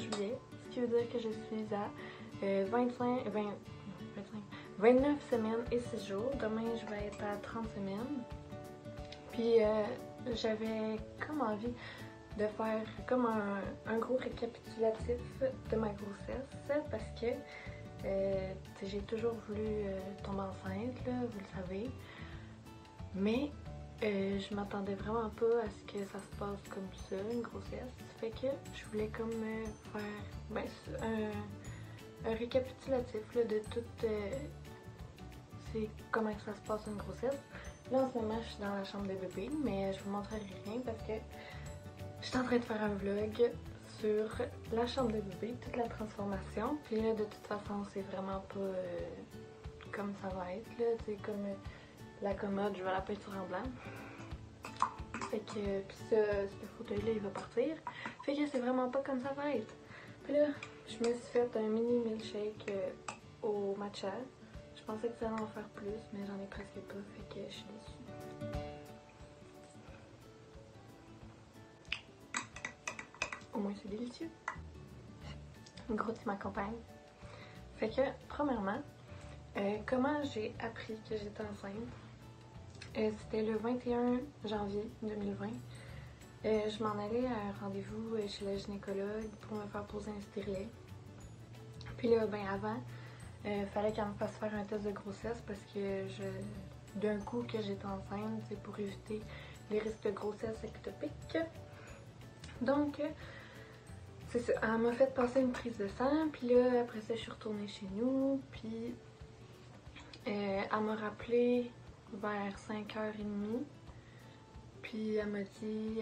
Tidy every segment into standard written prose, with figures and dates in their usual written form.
juillet, ce qui veut dire que je suis à 29 semaines et 6 jours. Demain, je vais être à 30 semaines. Puis j'avais comme envie de faire comme un gros récapitulatif de ma grossesse parce que j'ai toujours voulu tomber enceinte, là, vous le savez. Mais je m'attendais vraiment pas à ce que ça se passe comme ça, une grossesse. Fait que je voulais comme faire un récapitulatif là, de tout c'est comment ça se passe une grossesse. Là en ce moment je suis dans la chambre de bébé, mais je vous montrerai rien parce que je suis en train de faire un vlog sur la chambre de bébé, toute la transformation. Puis là de toute façon c'est vraiment pas comme ça va être là, tu sais comme la commode, je vais la peinture en blanc. Fait que puis ce fauteuil là il va partir. Fait que c'est vraiment pas comme ça va être. Puis là je me suis fait un mini milkshake au matcha. Je pensais que ça allait en faire plus, mais j'en ai presque pas, fait que je suis déçue. Au moins c'est délicieux. Gros, tu m'accompagnes. Fait que, premièrement, comment j'ai appris que j'étais enceinte? C'était le 21 janvier 2020. Je m'en allais à un rendez-vous chez la gynécologue pour me faire poser un stérilet. Puis là, ben avant, fallait qu'elle me fasse faire un test de grossesse parce que d'un coup que j'étais enceinte, c'est pour éviter les risques de grossesse ectopique. Donc, c'est ça. Elle m'a fait passer une prise de sang, puis là, après ça, je suis retournée chez nous, puis elle m'a rappelé vers 5h30. Puis elle m'a dit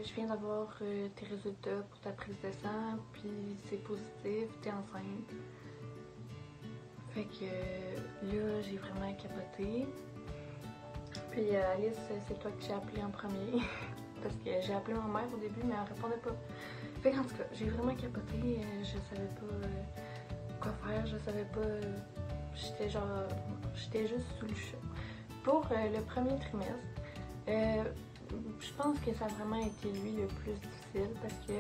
je viens d'avoir tes résultats pour ta prise de sang, puis c'est positif, t'es enceinte. Fait que là, j'ai vraiment capoté. Puis Alice, c'est toi que j'ai appelé en premier. Parce que j'ai appelé ma mère au début, mais elle répondait pas. Fait qu'en tout cas, j'ai vraiment capoté. Je savais pas quoi faire, je savais pas. J'étais juste sous le choc. Pour le premier trimestre, je pense que ça a vraiment été lui le plus difficile parce que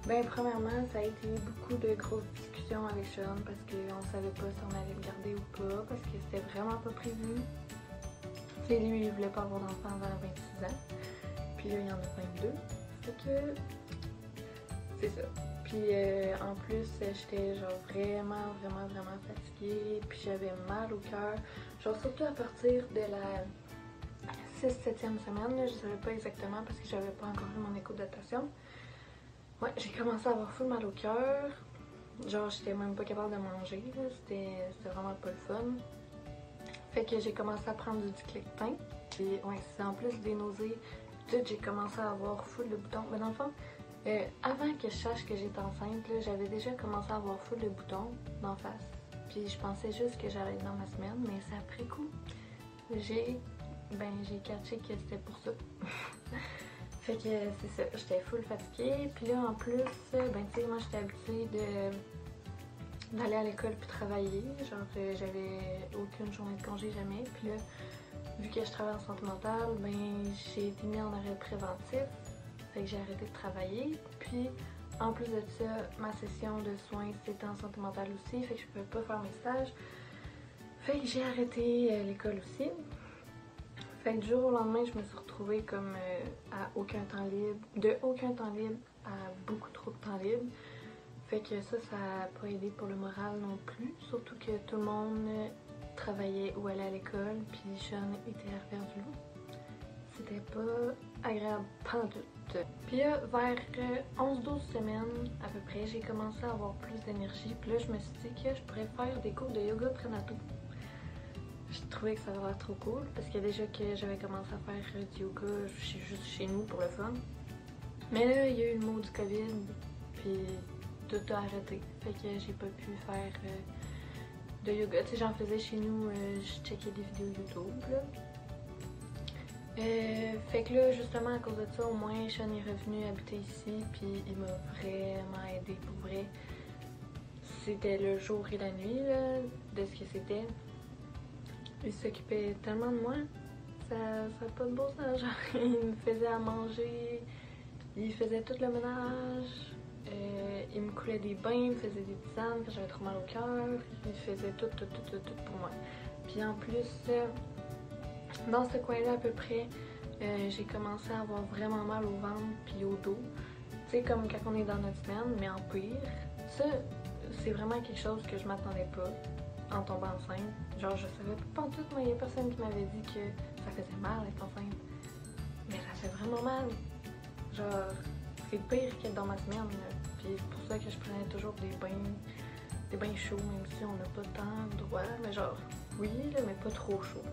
ben premièrement, ça a été beaucoup de grosses discussions avec Sean parce qu'on savait pas si on allait le garder ou pas, parce que c'était vraiment pas prévu. Et lui, il voulait pas avoir d'enfant avant 26 ans. Puis là, il y en a 22. Fait que c'est ça. Puis en plus, j'étais genre vraiment fatiguée. Puis j'avais mal au cœur. Genre surtout à partir de la 6-7e semaine, là, je savais pas exactement parce que j'avais pas encore eu mon écho de datation. Ouais, j'ai commencé à avoir full mal au cœur. Genre, j'étais même pas capable de manger. C'était vraiment pas le fun. Fait que j'ai commencé à prendre du Diclofenac. Et ouais, c'est en plus des nausées. Tout, j'ai commencé à avoir full de boutons. Mais dans le fond, avant que je sache que j'étais enceinte, j'avais déjà commencé à avoir full de boutons d'en face. Puis je pensais juste que j'allais être dans ma semaine, mais c'est après coup. J'ai catché que c'était pour ça. Fait que c'est ça, j'étais full fatiguée. Puis là, en plus, ben tu sais, moi j'étais habituée d'aller à l'école puis travailler. Genre, j'avais aucune journée de congé, jamais. Puis là, vu que je travaille en santé mentale, ben j'ai été mise en arrêt préventif. Fait que j'ai arrêté de travailler. Puis, en plus de ça, ma session de soins, c'était en santé mentale aussi. Fait que je pouvais pas faire mes stages. Fait que j'ai arrêté l'école aussi. Fait que du jour au lendemain, je me suis retrouvée comme à aucun temps libre, de aucun temps libre à beaucoup trop de temps libre. Fait que ça n'a pas aidé pour le moral non plus. Surtout que tout le monde travaillait ou allait à l'école, puis Sean était à Rivière-du-Loup. C'était pas agréable pantoute. Puis là, vers 11-12 semaines à peu près, j'ai commencé à avoir plus d'énergie. Puis là, je me suis dit que je pourrais faire des cours de yoga prénatal. Je trouvais que ça avait l'air trop cool parce que déjà que j'avais commencé à faire du yoga juste chez nous pour le fun. Mais là, il y a eu le mot du COVID, puis tout a arrêté. Fait que j'ai pas pu faire de yoga. Tu sais, j'en faisais chez nous, je checkais des vidéos YouTube, là. Fait que là, justement, à cause de ça, au moins, Sean est revenu habiter ici, puis il m'a vraiment aidé pour vrai. C'était le jour et la nuit, là, de ce que c'était. Il s'occupait tellement de moi, ça n'a pas de beau sens. Genre, il me faisait à manger, il faisait tout le ménage. il me coulait des bains, il me faisait des tisanes quand j'avais trop mal au cœur, il faisait tout pour moi. Puis en plus, dans ce coin-là à peu près, j'ai commencé à avoir vraiment mal au ventre puis au dos. Tu sais, comme quand on est dans notre semaine, mais en pire. Ça, c'est vraiment quelque chose que je m'attendais pas en tombant enceinte. Genre, je savais pas en tout, moi, il y a personne qui m'avait dit que ça faisait mal être enceinte. Mais ça fait vraiment mal. Genre, c'est pire qu'être dans ma semaine, là. Puis c'est pour ça que je prenais toujours des bains chauds, même si on n'a pas tant le droit. Mais genre, oui, là, mais pas trop chaud.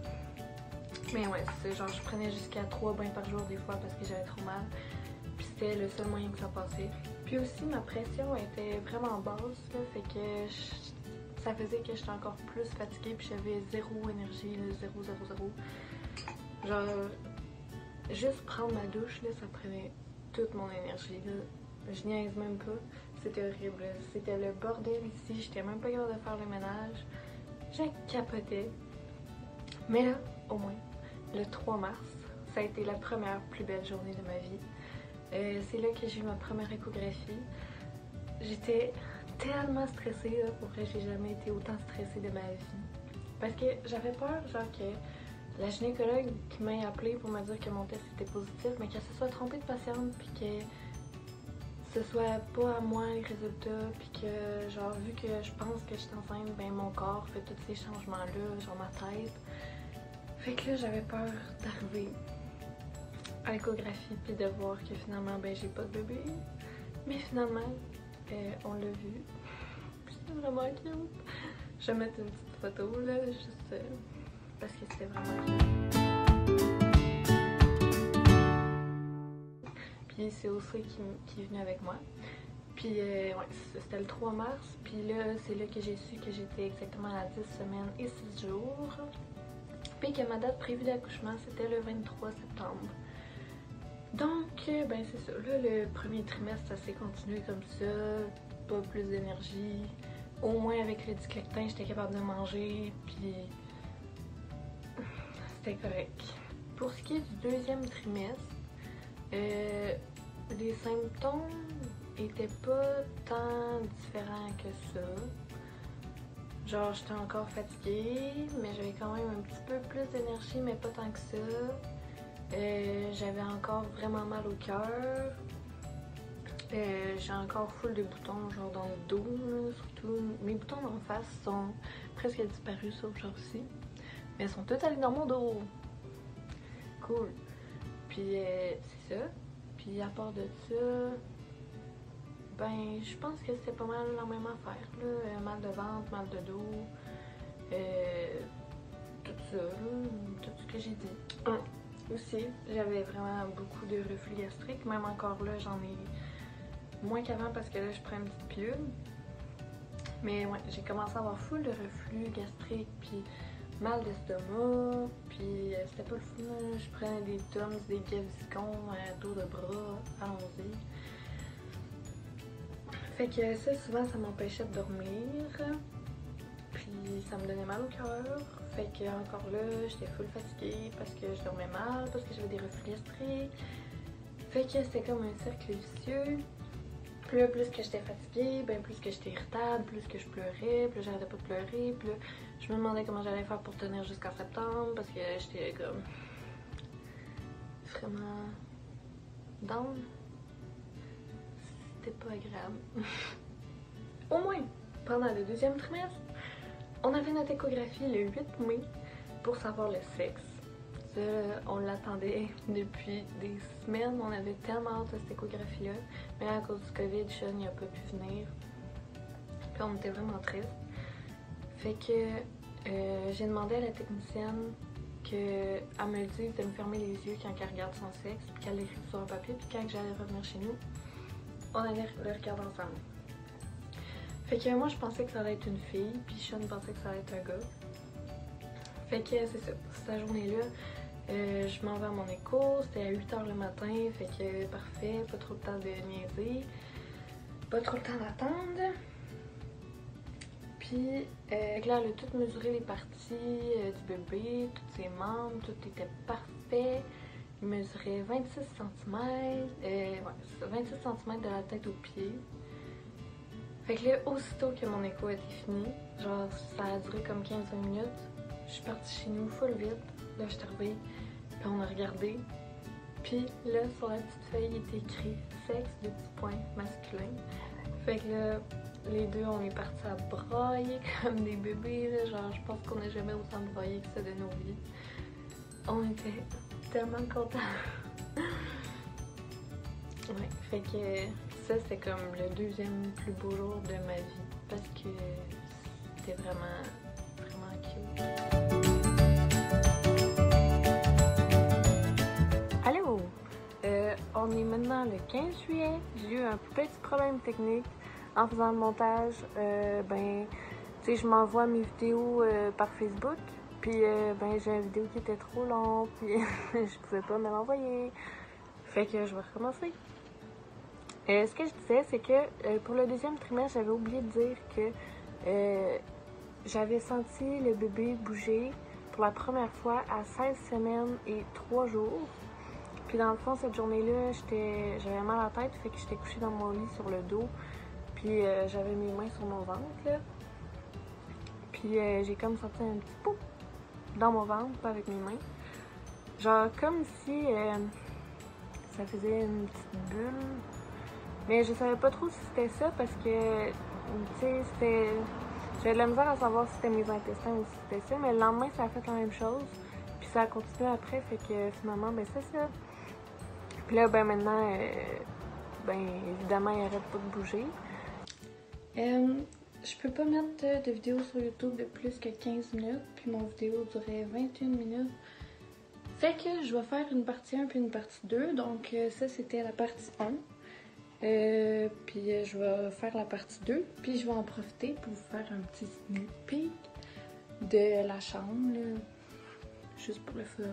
Mais ouais, c'est genre, je prenais jusqu'à 3 bains par jour des fois parce que j'avais trop mal. Puis c'était le seul moyen que ça passait. Puis aussi, ma pression était vraiment basse, là, fait que ça faisait que j'étais encore plus fatiguée, puis j'avais zéro énergie, là, zéro. Genre, juste prendre ma douche, là, ça prenait toute mon énergie, là. Je niaise même pas, c'était horrible. C'était le bordel ici, j'étais même pas capable de faire le ménage. J'ai capoté. Mais là, au moins, le 3 mars, ça a été la première plus belle journée de ma vie. C'est là que j'ai eu ma première échographie. J'étais tellement stressée, là, pour vrai, j'ai jamais été autant stressée de ma vie. Parce que j'avais peur, genre, que la gynécologue qui m'a appelée pour me dire que mon test était positif, mais qu'elle se soit trompée de patiente, puis que ce soit pas à moi les résultats, puis que, genre, vu que je pense que je suis enceinte, ben mon corps fait tous ces changements-là, genre ma tête. Fait que là, j'avais peur d'arriver à l'échographie, puis de voir que finalement, ben j'ai pas de bébé. Mais finalement, on l'a vu. C'était vraiment cute. Je vais mettre une petite photo, là, juste parce que c'était vraiment cute. Puis c'est aussi qui est venu avec moi. Puis ouais, c'était le 3 mars. Puis là, c'est là que j'ai su que j'étais exactement à 10 semaines et 6 jours. Puis que ma date prévue d'accouchement, c'était le 23 septembre. Donc, ben c'est ça. Là, le premier trimestre, ça s'est continué comme ça. Pas plus d'énergie. Au moins avec le diclectin, j'étais capable de manger. Puis c'était correct. Pour ce qui est du deuxième trimestre, les symptômes étaient pas tant différents que ça. Genre, j'étais encore fatiguée, mais j'avais quand même un petit peu plus d'énergie, mais pas tant que ça. J'avais encore vraiment mal au cœur. J'ai encore full de boutons, genre dans le dos, là, surtout. Mes boutons en face sont presque disparus, sauf genre ci. Mais ils sont tous allés dans mon dos. Cool. Puis c'est ça. Puis à part de ça, ben je pense que c'était pas mal la même affaire, là. Mal de ventre, mal de dos, tout ça, là, tout ce que j'ai dit. Aussi, j'avais vraiment beaucoup de reflux gastrique. Même encore là, j'en ai moins qu'avant parce que là, je prends une petite pilule. Mais ouais, j'ai commencé à avoir full de reflux gastrique, puis mal d'estomac, puis c'était pas le fun, là. Je prenais des Tums, des Gaviscon, dos de bras, allons-y. Fait que ça, souvent, ça m'empêchait de dormir, puis ça me donnait mal au cœur. Fait que encore là, j'étais full fatiguée parce que je dormais mal, parce que j'avais des reflux gastriques. Fait que c'était comme un cercle vicieux. Puis là, plus que j'étais fatiguée, ben plus que j'étais irritable, plus que je pleurais, plus j'arrêtais pas de pleurer, puis là, je me demandais comment j'allais faire pour tenir jusqu'en septembre parce que j'étais comme vraiment down. C'était pas agréable. Au moins, pendant le deuxième trimestre, on avait notre échographie le 8 mai pour savoir le sexe. Ça, on l'attendait depuis des semaines, on avait tellement hâte de cette échographie-là. Mais là, à cause du COVID, Sean n'a pas pu venir. Puis on était vraiment tristes. Fait que j'ai demandé à la technicienne qu'elle me dise de me fermer les yeux quand elle regarde son sexe, puis qu'elle l'écrive sur un papier, puis quand j'allais revenir chez nous, on allait le regarder ensemble. Fait que moi, je pensais que ça allait être une fille, puis Sean pensait que ça allait être un gars. Fait que c'est ça, cette journée-là, je m'en vais à mon écho, c'était à 8h le matin, fait que parfait, pas trop le temps de niaiser, pas trop le temps d'attendre. Puis là, elle a tout mesuré les parties du bébé, tous ses membres, tout était parfait. Il mesurait 26 cm, ouais, 26 cm de la tête aux pieds. Fait que là, aussitôt que mon écho était fini, genre ça a duré comme 15 minutes, je suis partie chez nous full vite. Là, je suis arrivée, puis on a regardé. Puis là, sur la petite feuille, il était écrit sexe, 2 petits points, masculin. Fait que là, les deux, on est partis à brailler comme des bébés. Là. Genre, je pense qu'on n'a jamais autant braillé que ça de nos vies. On était tellement contents. Ouais, fait que ça, c'était comme le deuxième plus beau jour de ma vie. Parce que c'était vraiment, vraiment cute. Allô! On est maintenant le 15 juillet. J'ai eu un petit problème technique en faisant le montage. Tu sais, je m'envoie mes vidéos par Facebook. Puis, j'ai une vidéo qui était trop longue. Puis, je pouvais pas me l'envoyer. Fait que je vais recommencer. Ce que je disais, c'est que pour le deuxième trimestre, j'avais oublié de dire que j'avais senti le bébé bouger pour la première fois à 16 semaines et 3 jours. Puis dans le fond, cette journée-là, j'avais mal à la tête, fait que j'étais couchée dans mon lit sur le dos. Puis j'avais mes mains sur mon ventre, là. Puis j'ai comme senti un petit pouf dans mon ventre, pas avec mes mains. Genre comme si ça faisait une petite bulle. Mais je savais pas trop si c'était ça parce que, tu sais, j'avais de la misère à savoir si c'était mes intestins ou si c'était ça. Mais le lendemain, ça a fait la même chose. Puis ça a continué après, fait que finalement, c'est ça. Puis là, maintenant, évidemment, il arrête pas de bouger. Je peux pas mettre de vidéo sur YouTube de plus que 15 minutes, puis mon vidéo durait 21 minutes. Fait que je vais faire une partie 1 puis une partie 2. Donc ça, c'était la partie 1. Puis je vais faire la partie 2, puis je vais en profiter pour vous faire un petit sneak peek de la chambre, là, juste pour le fun.